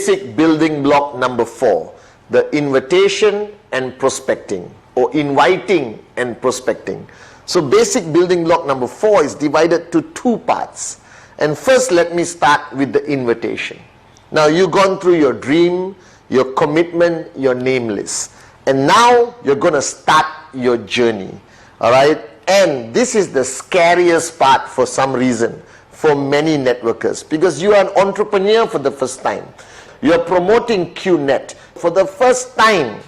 basic building block number 4, the invitation and prospecting, or inviting and prospecting. So basic building block number 4 is divided to 2 parts. And first let me start with the invitation. Now you've gone through your dream, your commitment, your name list. And now you're going to start your journey. Alright? And this is the scariest part for some reason for many networkers, because you are an entrepreneur for the first time. You're promoting QNet for the first time,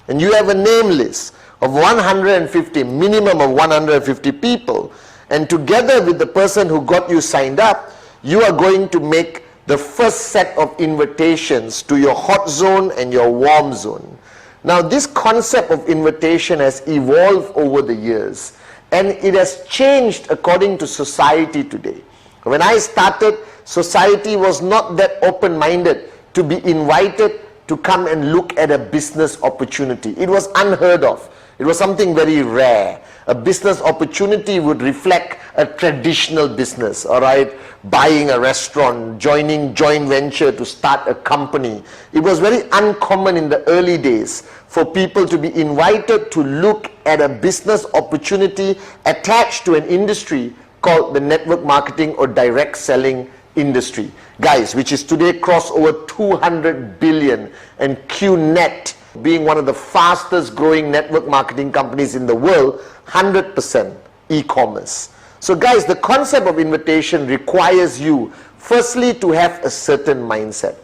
and you have a name list of 150, minimum of 150 people, and together with the person who got you signed up, you are going to make the first set of invitations to your hot zone and your warm zone. Now this concept of invitation has evolved over the years, and it has changed according to society today. When I started, society was not that open-minded to be invited to come and look at a business opportunity. It was unheard of. It was something very rare. A business opportunity would reflect a traditional business, all right? Buying a restaurant, joining joint venture to start a company. It was very uncommon in the early days for people to be invited to look at a business opportunity attached to an industry called the network marketing or direct selling industry. Guys, which is today crossed over 200 billion, and QNet being one of the fastest growing network marketing companies in the world, 100% e-commerce. So guys, the concept of invitation requires you firstly to have a certain mindset.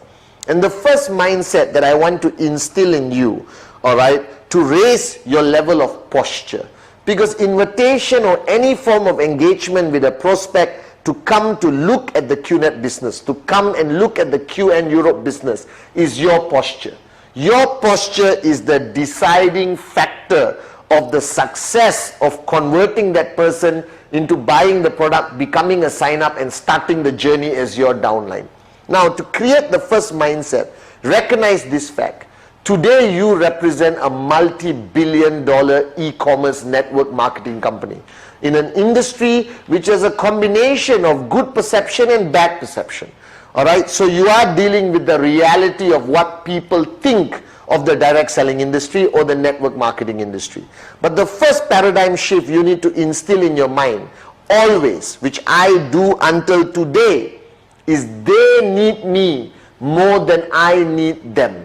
And the first mindset that I want to instill in you, alright, to raise your level of posture. Because invitation or any form of engagement with a prospect to come to look at the QNet business, to come and look at the QN Europe business, is your posture. Your posture is the deciding factor of the success of converting that person into buying the product, becoming a sign-up, and starting the journey as your downline. Now, to create the first mindset, recognize this fact. Today, you represent a multi-billion-dollar e-commerce network marketing company in an industry which has a combination of good perception and bad perception. Alright, so you are dealing with the reality of what people think of the direct selling industry or the network marketing industry. But the first paradigm shift you need to instill in your mind, always, which I do until today, is they need me more than I need them.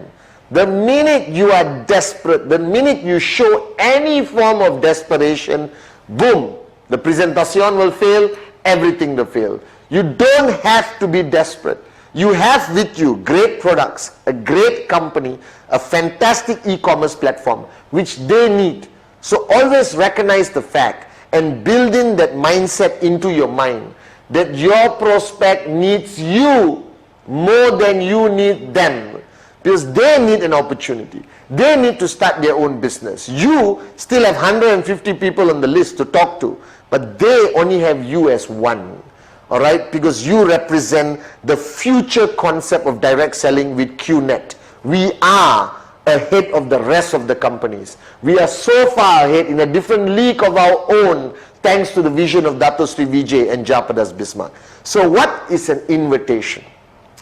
The minute you are desperate, the minute you show any form of desperation, boom, the presentation will fail, everything will fail. You don't have to be desperate. You have with you great products, a great company, a fantastic e-commerce platform, which they need. So always recognize the fact and build in that mindset into your mind that your prospect needs you more than you need them. Because they need an opportunity. They need to start their own business. You still have 150 people on the list to talk to, but they only have you as one. Alright? Because you represent the future concept of direct selling with QNet. We are ahead of the rest of the companies. We are so far ahead in a different league of our own, thanks to the vision of Dato Sri Vijay and Japadas Bismarck. So what is an invitation?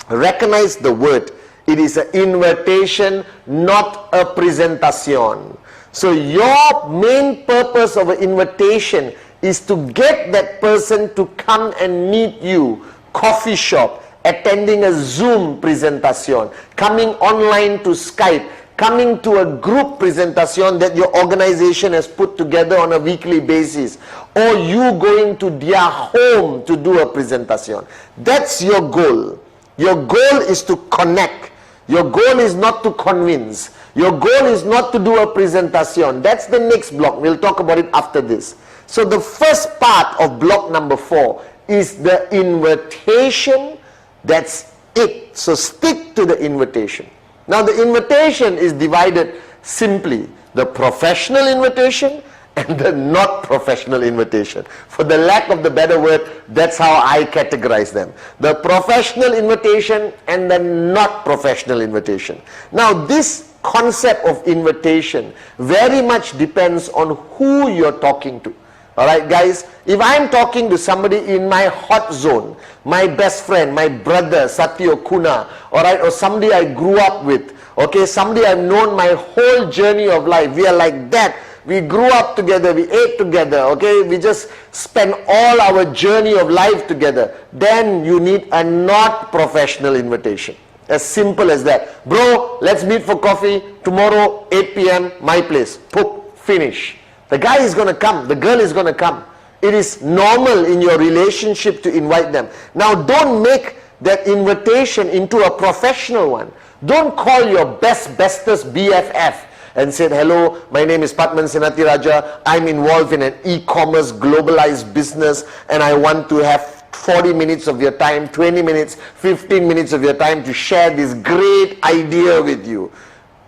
Recognize the word. It is an invitation, not a presentation. So your main purpose of an invitation is to get that person to come and meet you, coffee shop, attending a Zoom presentation, coming online to Skype, coming to a group presentation that your organization has put together on a weekly basis, or you going to their home to do a presentation. That's your goal. Your goal is to connect. Your goal is not to convince. Your goal is not to do a presentation. That's the next block. We'll talk about it after this. So the first part of block number 4 is the invitation. That's it. So stick to the invitation. Now the invitation is divided simply. The professional invitation and the not professional invitation. For the lack of the better word, that's how I categorize them. The professional invitation and the not professional invitation. Now this concept of invitation very much depends on who you're talking to. Alright guys, if I'm talking to somebody in my hot zone, my best friend, my brother, Satya Kuna, alright, or somebody I grew up with, okay, somebody I've known my whole journey of life, we are like that. We grew up together, we ate together, okay, we just spent all our journey of life together. Then you need a not professional invitation. As simple as that. Bro, let's meet for coffee tomorrow, 8 p.m, my place. Poop, finish. The guy is going to come, the girl is going to come. It is normal in your relationship to invite them. Now don't make that invitation into a professional one. Don't call your bestest BFF and say, hello, my name is Bاتمان Sinathiraja, I'm involved in an e-commerce globalized business and I want to have 40 minutes of your time, 20 minutes, 15 minutes of your time to share this great idea with you.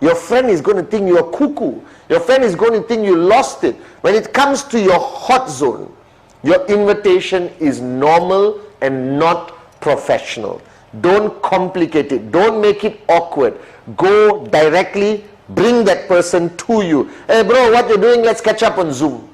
Your friend is going to think you're cuckoo. Your friend is going to think you lost it. When it comes to your hot zone, your invitation is normal and not professional. Don't complicate it. Don't make it awkward. Go directly, bring that person to you. Hey bro, what you're doing? Let's catch up on Zoom.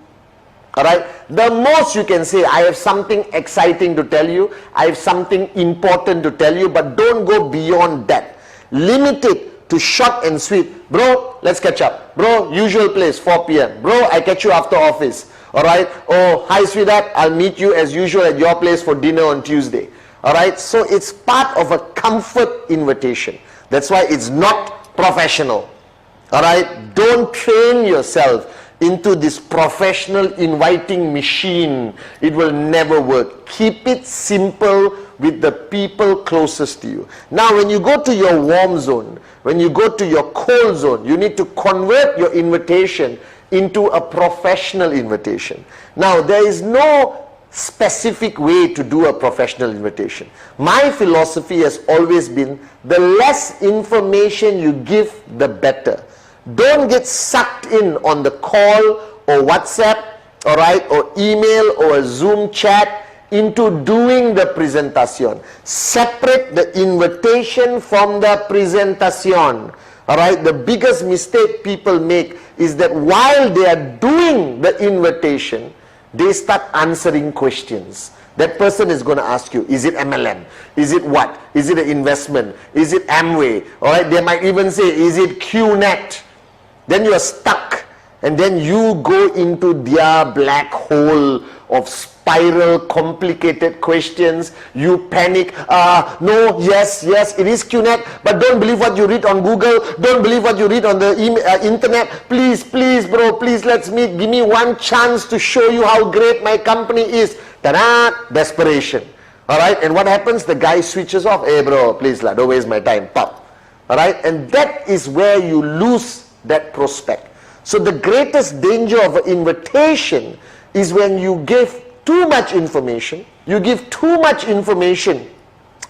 Alright? The most you can say, I have something exciting to tell you. I have something important to tell you, but don't go beyond that. Limit it to short and sweet. Bro, let's catch up. Bro, usual place, 4 p.m. Bro, I catch you after office. Alright? Oh, hi sweetheart, I'll meet you as usual at your place for dinner on Tuesday. Alright? So it's part of a comfort invitation. That's why it's not professional. Alright? Don't train yourself into this professional inviting machine. It will never work. Keep it simple with the people closest to you. Now when you go to your warm zone, when you go to your cold zone, you need to convert your invitation into a professional invitation. Now there is no specific way to do a professional invitation. My philosophy has always been, the less information you give, the better. Don't get sucked in on the call or WhatsApp, alright, or email or a Zoom chat into doing the presentation. Separate the invitation from the presentation. Alright, the biggest mistake people make is that while they are doing the invitation, they start answering questions. That person is going to ask you, is it MLM? Is it what? Is it an investment? Is it Amway? Alright, they might even say, is it QNet? Then you are stuck, and then you go into their black hole of spiral, complicated questions. You panic. No, yes, it is QNet, but don't believe what you read on Google. Don't believe what you read on the internet. Please, bro, please, let's meet. Give me one chance to show you how great my company is. Ta-da! Desperation. Alright, and what happens? The guy switches off. Hey bro, please, don't waste my time. Pop. Alright, and that is where you lose that prospect. So the greatest danger of an invitation is when you give too much information. You give too much information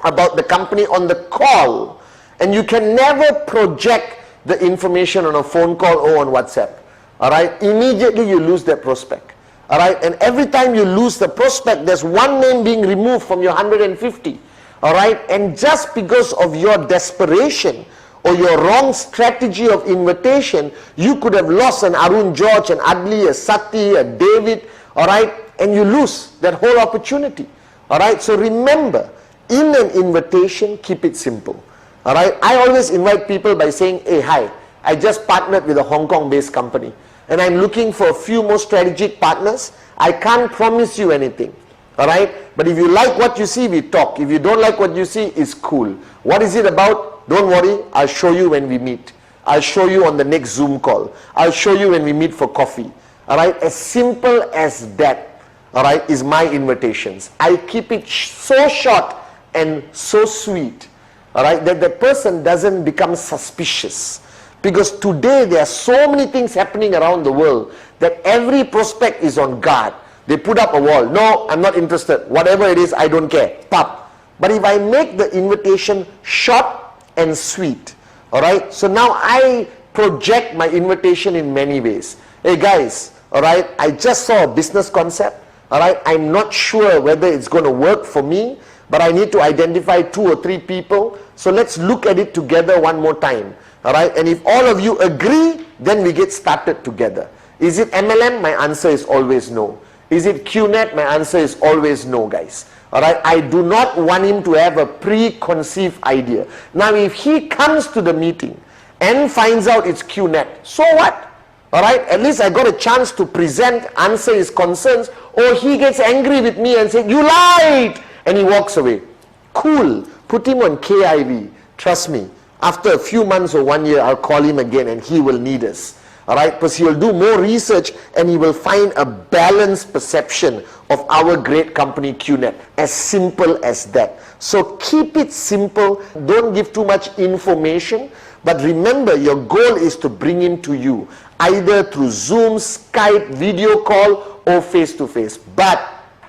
about the company on the call, and you can never project the information on a phone call or on WhatsApp. Alright, immediately you lose that prospect. Alright, and every time you lose the prospect, there's one name being removed from your 150. Alright, and just because of your desperation or your wrong strategy of invitation, you could have lost an Arun George, an Adli, a Sati, a David, alright, and you lose that whole opportunity. Alright, so remember, in an invitation, keep it simple. Alright, I always invite people by saying, hey, hi, I just partnered with a Hong Kong based company, and I'm looking for a few more strategic partners. I can't promise you anything. Alright, but if you like what you see, we talk. If you don't like what you see, it's cool. What is it about? Don't worry, I'll show you when we meet. I'll show you on the next Zoom call. I'll show you when we meet for coffee. Alright, as simple as that, alright, is my invitations. I keep it so short and so sweet, alright, that the person doesn't become suspicious. Because today there are so many things happening around the world that every prospect is on guard. They put up a wall. No, I'm not interested. Whatever it is, I don't care. Pop. But if I make the invitation short and sweet, alright, so now I project my invitation in many ways. Hey guys, alright, I just saw a business concept, alright, I'm not sure whether it's going to work for me, but I need to identify 2 or 3 people, so let's look at it together one more time, alright, and if all of you agree, then we get started together. Is it MLM? My answer is always no. Is it QNet? My answer is always no, guys. Alright, I do not want him to have a preconceived idea. Now, if he comes to the meeting and finds out it's QNet, so what? Alright, at least I got a chance to present, answer his concerns, or he gets angry with me and says, you lied! And he walks away. Cool. Put him on KIV. Trust me. After a few months or 1 year, I'll call him again and he will need us. Alright, because he will do more research and he will find a balanced perception of our great company QNet. As simple as that. So keep it simple. Don't give too much information. But remember, your goal is to bring him to you, either through Zoom, Skype, video call, or face-to-face. But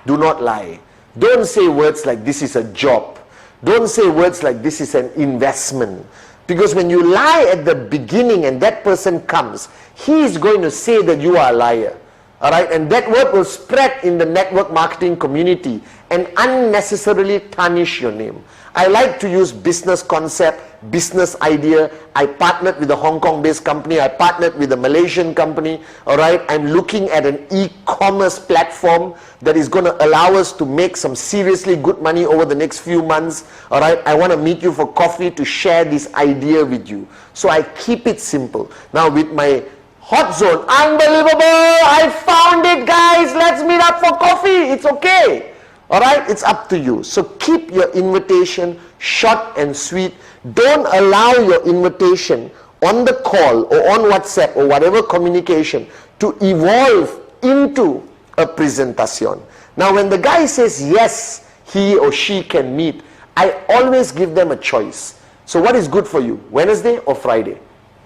do not lie. Don't say words like this is a job. Don't say words like this is an investment. Because when you lie at the beginning and that person comes, he is going to say that you are a liar. Alright, and that word will spread in the network marketing community and unnecessarily tarnish your name. I like to use business concept, business idea. I partnered with a Hong Kong based company. I partnered with a Malaysian company. Alright, I'm looking at an e-commerce platform that is going to allow us to make some seriously good money over the next few months. Alright, I want to meet you for coffee to share this idea with you. So I keep it simple. Now with my hot zone, unbelievable, I found it, guys, let's meet up for coffee. It's okay. Alright, it's up to you. So keep your invitation short and sweet. Don't allow your invitation on the call or on WhatsApp or whatever communication to evolve into a presentation. Now when the guy says yes, he or she can meet, I always give them a choice. So what is good for you? Wednesday or Friday?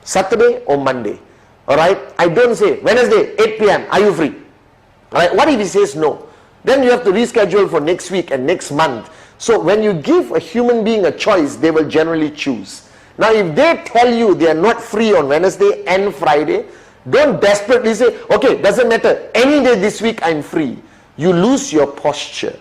Saturday or Monday? Alright, I don't say Wednesday 8 p.m. are you free? Alright, what if he says no? Then you have to reschedule for next week and next month. So when you give a human being a choice, they will generally choose. Now if they tell you they are not free on Wednesday and Friday, don't desperately say, okay, doesn't matter, any day this week I'm free. You lose your posture.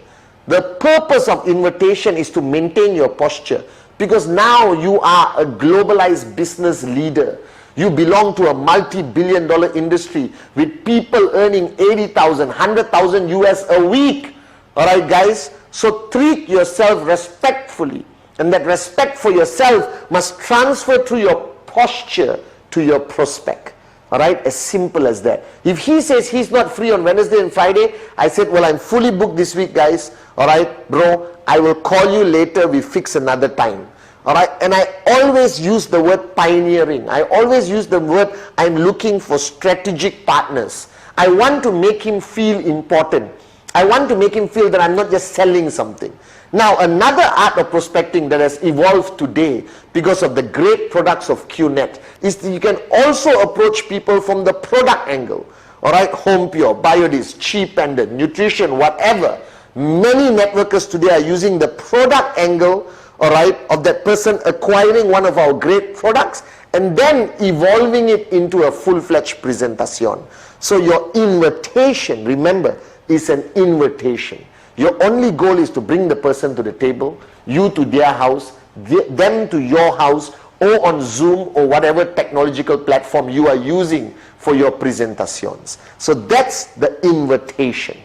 The purpose of invitation is to maintain your posture, because now you are a globalized business leader. You belong to a multi-billion-dollar industry with people earning 80,000, 100,000 US a week. Alright guys, so treat yourself respectfully, and that respect for yourself must transfer through your posture to your prospect. Alright, as simple as that. If he says he's not free on Wednesday and Friday, I said, well, I'm fully booked this week, guys. Alright, bro, I will call you later, we fix another time. Alright, and I always use the word pioneering. I always use the word, I'm looking for strategic partners. I want to make him feel important. I want to make him feel that I'm not just selling something. Now, another art of prospecting that has evolved today because of the great products of QNet is that you can also approach people from the product angle. Alright, Home Pure, Biodis, Cheap Pendant, Nutrition, whatever. Many networkers today are using the product angle, alright, of that person acquiring one of our great products and then evolving it into a full-fledged presentation. So your invitation, remember, is an invitation. Your only goal is to bring the person to the table, you to their house, them to your house, or on Zoom or whatever technological platform you are using for your presentations. So that's the invitation.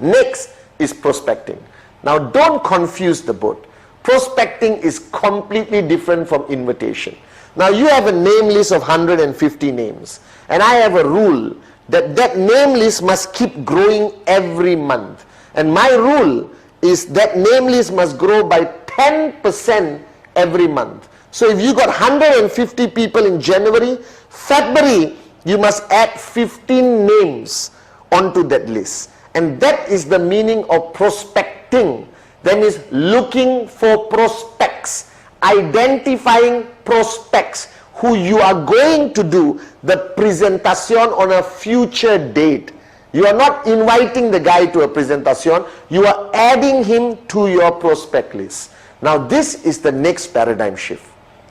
Next is prospecting. Now don't confuse the both. Prospecting is completely different from invitation. Now you have a name list of 150 names, and I have a rule that that name list must keep growing every month. And my rule is that name list must grow by 10% every month. So if you got 150 people in January, February, you must add 15 names onto that list. And that is the meaning of prospecting. That means looking for prospects, identifying prospects who you are going to do the presentation on a future date. You are not inviting the guy to a presentation, you are adding him to your prospect list. Now this is the next paradigm shift.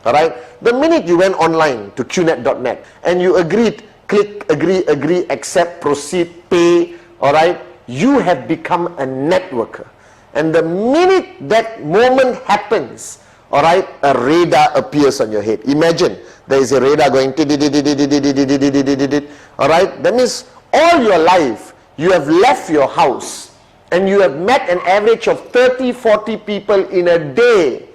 Alright, the minute you went online to qnet.net and you agreed, click, agree, accept, proceed, pay, alright, you have become a networker. And the minute that moment happens, alright, a radar appears on your head. Imagine there is a radar going, alright, that means all your life you have left your house and you have met an average of 30, 40 people in a day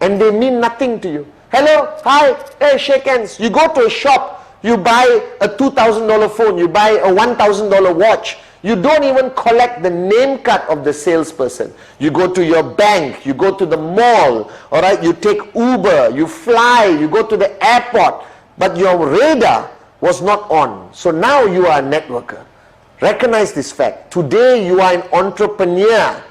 and they mean nothing to you. Hello, hi, hey, shake hands. You go to a shop, you buy a $2,000 phone, you buy a $1,000 watch. You don't even collect the name card of the salesperson. You go to your bank, you go to the mall, all right, you take Uber, you fly, you go to the airport, but your radar was not on. So now you are a networker. Recognize this fact. Today you are an entrepreneur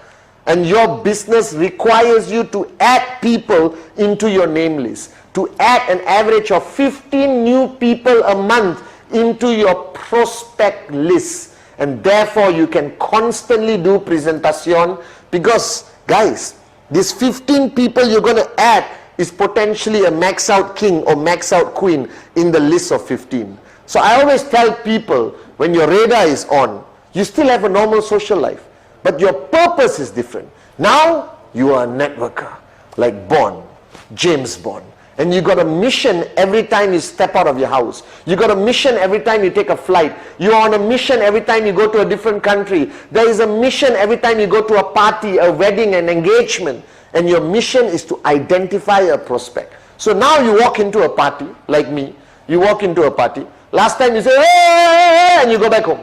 and your business requires you to add people into your name list, to add an average of 15 new people a month into your prospect list. And therefore you can constantly do presentation, because guys, these 15 people you're going to add is potentially a max out king or max out queen in the list of 15. So I always tell people, when your radar is on, you still have a normal social life, but your purpose is different. Now you are a networker, like Bond, James Bond. And you got a mission every time you step out of your house. You got a mission every time you take a flight. You're on a mission every time you go to a different country. There is a mission every time you go to a party, a wedding, an engagement. And your mission is to identify a prospect. So now you walk into a party, like me. You walk into a party. Last time you say, hey, and you go back home.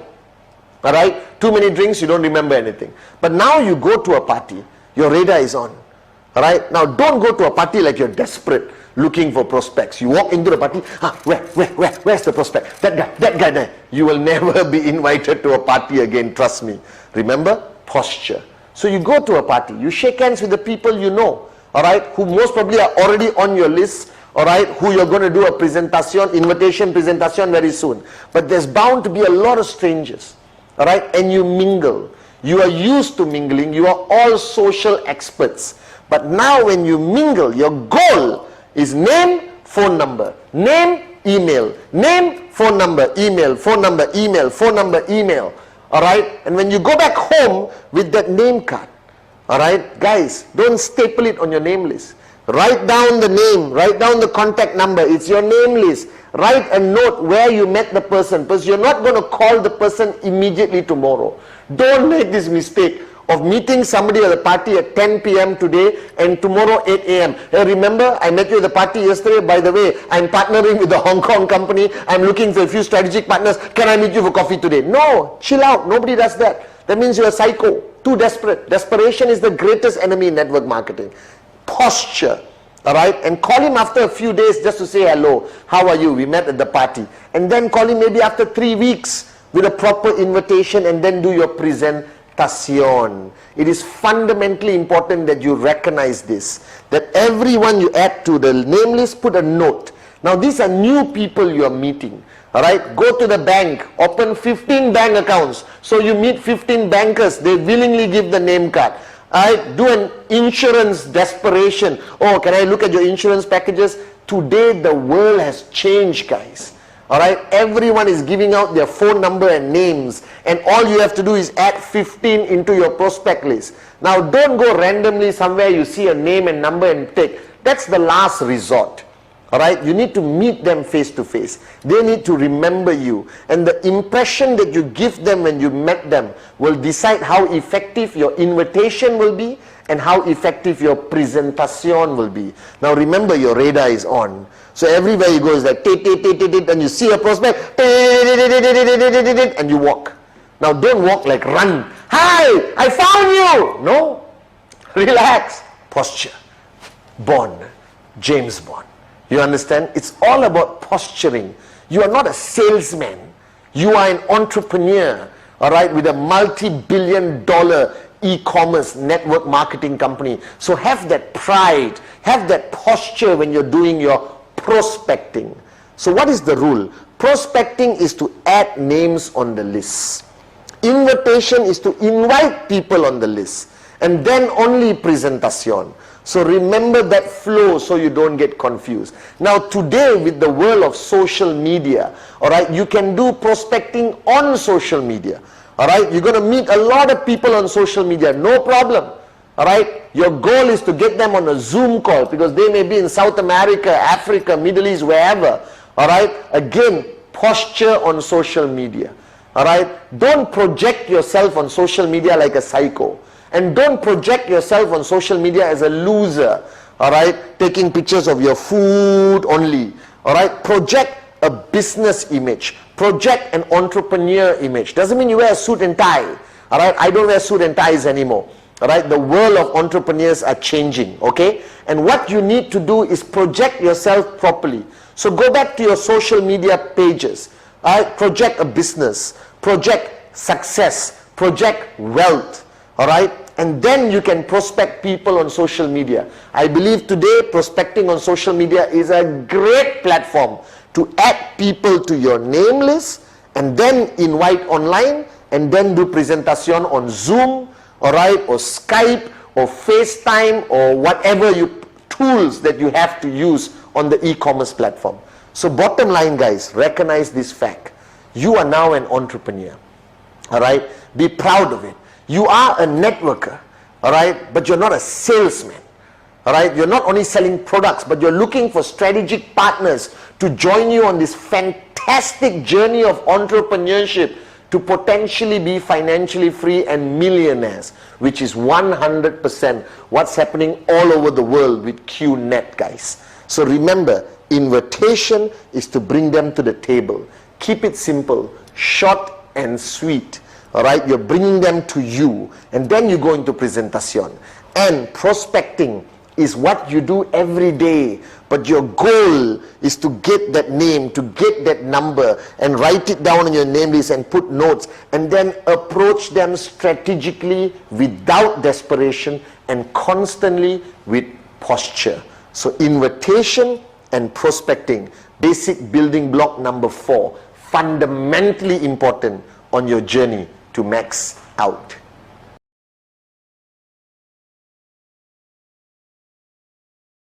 All right? Too many drinks, you don't remember anything. But now you go to a party, your radar is on. All right? Now don't go to a party like you're desperate, looking for prospects. You walk into the party, where's the prospect? That guy there. You will never be invited to a party again, trust me. Remember? Posture. So you go to a party, you shake hands with the people you know, all right, who most probably are already on your list, all right, who you're going to do a invitation presentation very soon. But there's bound to be a lot of strangers, all right, and you mingle. You are used to mingling. You are all social experts. But now when you mingle, your goal is name, phone number, name, email, name, phone number, email, phone number, email, phone number, email. All right? And when you go back home with that name card, all right, guys, don't staple it on your name list. Write down the name, write down the contact number. It's your name list. Write a note where you met the person, because you're not going to call the person immediately tomorrow. Don't make this mistake of meeting somebody at a party at 10 p.m. today and tomorrow 8 a.m. Hey, remember, I met you at the party yesterday. By the way, I'm partnering with a Hong Kong company. I'm looking for a few strategic partners. Can I meet you for coffee today? No, chill out. Nobody does that. That means you're a psycho. Too desperate. Desperation is the greatest enemy in network marketing. Posture. All right? And call him after a few days just to say hello. How are you? We met at the party. And then call him maybe after 3 weeks with a proper invitation, and then do your presentation. It is fundamentally important that you recognize this, that everyone you add to the name list, put a note. Now these are new people you are meeting. All right, go to the bank, open 15 bank accounts. So you meet 15 bankers, they willingly give the name card. All right, do an insurance desperation. Oh, can I look at your insurance packages? Today the world has changed, guys. All right, everyone is giving out their phone number and names, and all you have to do is add 15 into your prospect list. Now don't go randomly somewhere you see a name and number and take. That's the last resort. All right, you need to meet them face to face. They need to remember you, and the impression that you give them when you met them will decide how effective your invitation will be and how effective your presentation will be. Now remember, your radar is on. So everywhere you go is like and you see a prospect and you walk. Now don't walk like run. Hi, I found you. No, relax. Posture. Bond. James Bond. You understand? It's all about posturing. You are not a salesman. You are an entrepreneur, all right, with a multi-billion-dollar e-commerce network marketing company. So have that pride, have that posture when you're doing your prospecting. So what is the rule? Prospecting is to add names on the list. Invitation is to invite people on the list. And then only presentation. So remember that flow so you don't get confused. Now today, with the world of social media, all right, you can do prospecting on social media. All right, you're going to meet a lot of people on social media, no problem. All right, your goal is to get them on a Zoom call because they may be in South America, Africa, Middle East, wherever. All right, again, posture on social media. All right, don't project yourself on social media like a psycho, and don't project yourself on social media as a loser. All right, taking pictures of your food only. All right, project a business image, project an entrepreneur image. Doesn't mean you wear a suit and tie. All right, I don't wear suit and ties anymore. All right, the world of entrepreneurs are changing. Okay, and what you need to do is project yourself properly. So go back to your social media pages. All right, project a business, project success, project wealth. All right, and then you can prospect people on social media. I believe today prospecting on social media is a great platform to add people to your name list and then invite online and then do presentation on Zoom, all right, or Skype or FaceTime or whatever tools that you have to use on the e-commerce platform. So bottom line, guys, recognize this fact. You are now an entrepreneur. All right, be proud of it. You are a networker. All right, but you're not a salesman. All right, you're not only selling products, but you're looking for strategic partners to join you on this fantastic journey of entrepreneurship to potentially be financially free and millionaires, which is 100% what's happening all over the world with QNet, guys. So remember, invitation is to bring them to the table. Keep it simple, short and sweet. All right, you're bringing them to you, and then you go into presentation. And prospecting is what you do every day, but your goal is to get that name, to get that number, and write it down on your name list and put notes, and then approach them strategically without desperation and constantly with posture. So invitation and prospecting, basic building block number 4, fundamentally important on your journey to max out.